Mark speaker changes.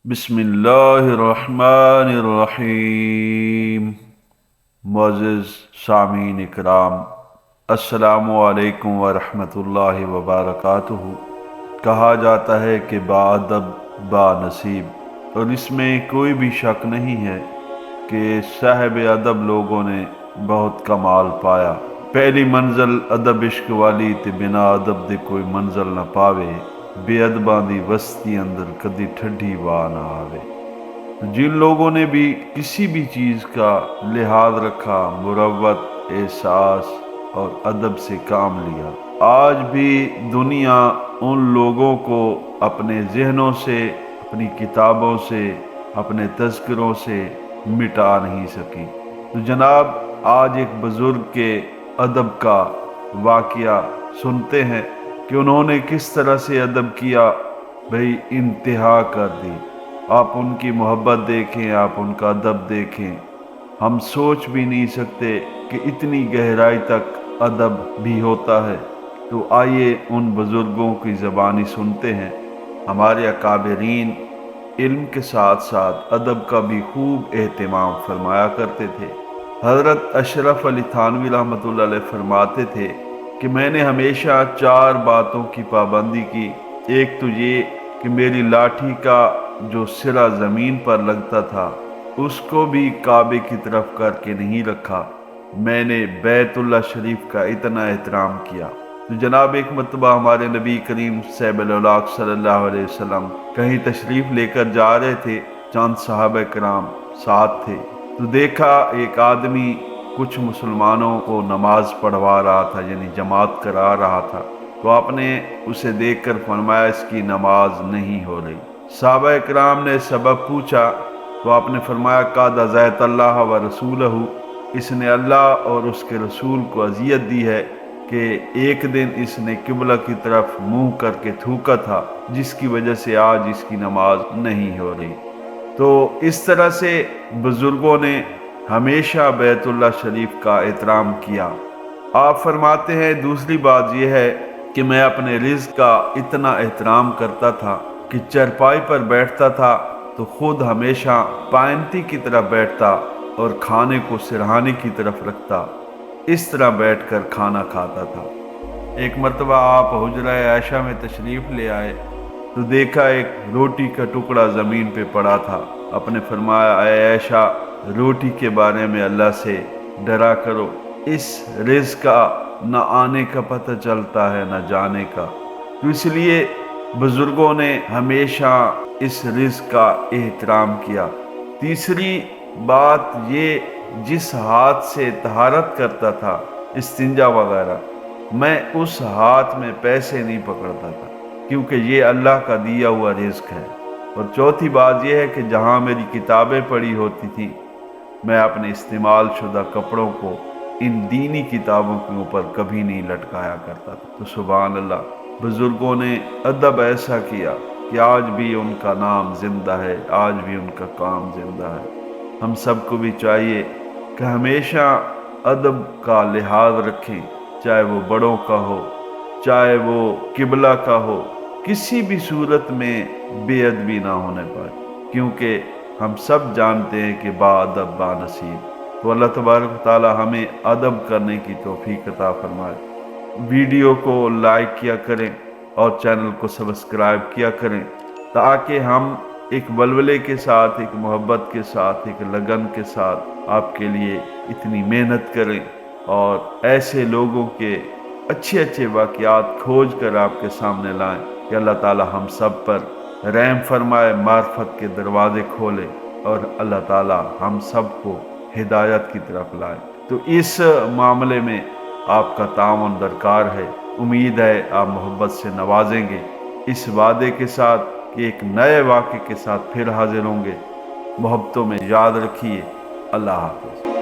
Speaker 1: बिस्मिल्लाहिर्रहमानिर्रहीम। मुअज़्ज़िज़ सामीन इकराम, अस्सलामु अलैकुम वरहमतुल्लाहि वबरकातुहू। कहा जाता है कि बाअदब बानसीब, और इसमें कोई भी शक नहीं है कि साहिब अदब लोगों ने बहुत कमाल पाया। पहली मंजिल अदब इश्क वाली ते बिना अदब दे कोई मंजिल न पावे। बेअदबां दी वस्ती अंदर कदी ठंडी वाह ना आवे। जिन लोगों ने भी किसी भी चीज़ का लिहाज रखा, मुरव्वत, एहसास और अदब से काम लिया, आज भी दुनिया उन लोगों को अपने जहनों से, अपनी किताबों से, अपने तज़किरों से मिटा नहीं सकी। तो जनाब, आज एक बुज़ुर्ग के अदब का वाक़या सुनते हैं कि उन्होंने किस तरह से अदब किया, भाई इंतहा कर दी। आप उनकी मोहब्बत देखें, आप उनका अदब देखें, हम सोच भी नहीं सकते कि इतनी गहराई तक अदब भी होता है। तो आइए उन बुज़ुर्गों की ज़बानी सुनते हैं। हमारे अकाबरीन इल्म के साथ साथ अदब का भी खूब एहतमाम फरमाया करते थे। हज़रत अशरफ अली थानवी रहमतुल्लाह अलैह फरमाते थे कि मैंने हमेशा 4 बातों की पाबंदी की। एक तो ये कि मेरी लाठी का जो सिरा ज़मीन पर लगता था उसको भी काबे की तरफ करके नहीं रखा। मैंने बैतुल्लाह शरीफ का इतना एहतराम किया। तो जनाब, एक मरतबा हमारे नबी करीम सल्लल्लाहु अलैहि वसल्लम कहीं तशरीफ़ लेकर जा रहे थे। चंद सहाबा कराम साथ थे। तो देखा एक आदमी कुछ मुसलमानों को नमाज पढ़वा रहा था, यानी जमात करा रहा था। तो आपने उसे देखकर फरमाया इसकी नमाज नहीं हो रही। सहाबा इकराम ने सबब पूछा तो आपने फरमाया काद अज़ैत अल्लाह व रसूलहू, इसने अल्लाह और उसके रसूल को अजियत दी है कि एक दिन इसने किबला की तरफ मुंह करके थूका था, जिसकी वजह से आज इसकी नमाज नहीं हो रही। तो इस तरह से बुजुर्गों ने हमेशा बैतुल्लाह शरीफ का एहतराम किया। आप फरमाते हैं दूसरी बात यह है कि मैं अपने रिज़्क़ का इतना एहतराम करता था कि चरपाई पर बैठता था तो खुद हमेशा पायंती की तरफ बैठता और खाने को सिरहाने की तरफ रखता। इस तरह बैठकर खाना खाता था। एक मरतबा आप हुजरा आयशा में तशरीफ़ ले आए तो देखा एक रोटी का टुकड़ा ज़मीन पे पड़ा था। आपने फरमाया ऐ आयशा, रोटी के बारे में अल्लाह से डरा करो, इस रिज़्क़ का न आने का पता चलता है न जाने का। तो इसलिए बुज़ुर्गों ने हमेशा इस रिज़्क़ का एहतराम किया। तीसरी बात ये, जिस हाथ से तहारत करता था, इस्तिंजा वगैरह, मैं उस हाथ में पैसे नहीं पकड़ता था, क्योंकि ये अल्लाह का दिया हुआ रिज़्क़ है। और चौथी बात यह है कि जहाँ मेरी किताबें पड़ी होती थी, मैं अपने इस्तेमाल शुदा कपड़ों को इन दीनी किताबों के ऊपर कभी नहीं लटकाया करता था। तो सुभान अल्लाह, बुज़ुर्गों ने अदब ऐसा किया कि आज भी उनका नाम जिंदा है, आज भी उनका काम जिंदा है। हम सबको भी चाहिए कि हमेशा अदब का लिहाज रखें, चाहे वो बड़ों का हो, चाहे वो किबला का हो, किसी भी सूरत में बेअदबी ना होने पाए, क्योंकि हम सब जानते हैं कि बाअदब बानसीब। तो अल्लाह तबारक व तआला हमें अदब करने की तौफीक अता फरमाए। वीडियो को लाइक किया करें और चैनल को सब्सक्राइब किया करें, ताकि हम एक वलवले के साथ, एक मोहब्बत के साथ, एक लगन के साथ आपके लिए इतनी मेहनत करें और ऐसे लोगों के अच्छे अच्छे वाक़यात खोज कर आपके सामने लाएं कि अल्लाह ताला हम सब पर रहम फरमाए, मार्फत के दरवाज़े खोले और अल्लाह ताला हम सब को हिदायत की तरफ लाए। तो इस मामले में आपका ताउन दरकार है। उम्मीद है आप मोहब्बत से नवाजेंगे। इस वादे के साथ कि एक नए वाक़े के साथ फिर हाजिर होंगे। मोहब्बतों में याद रखिए। अल्लाह हाफ़िज़।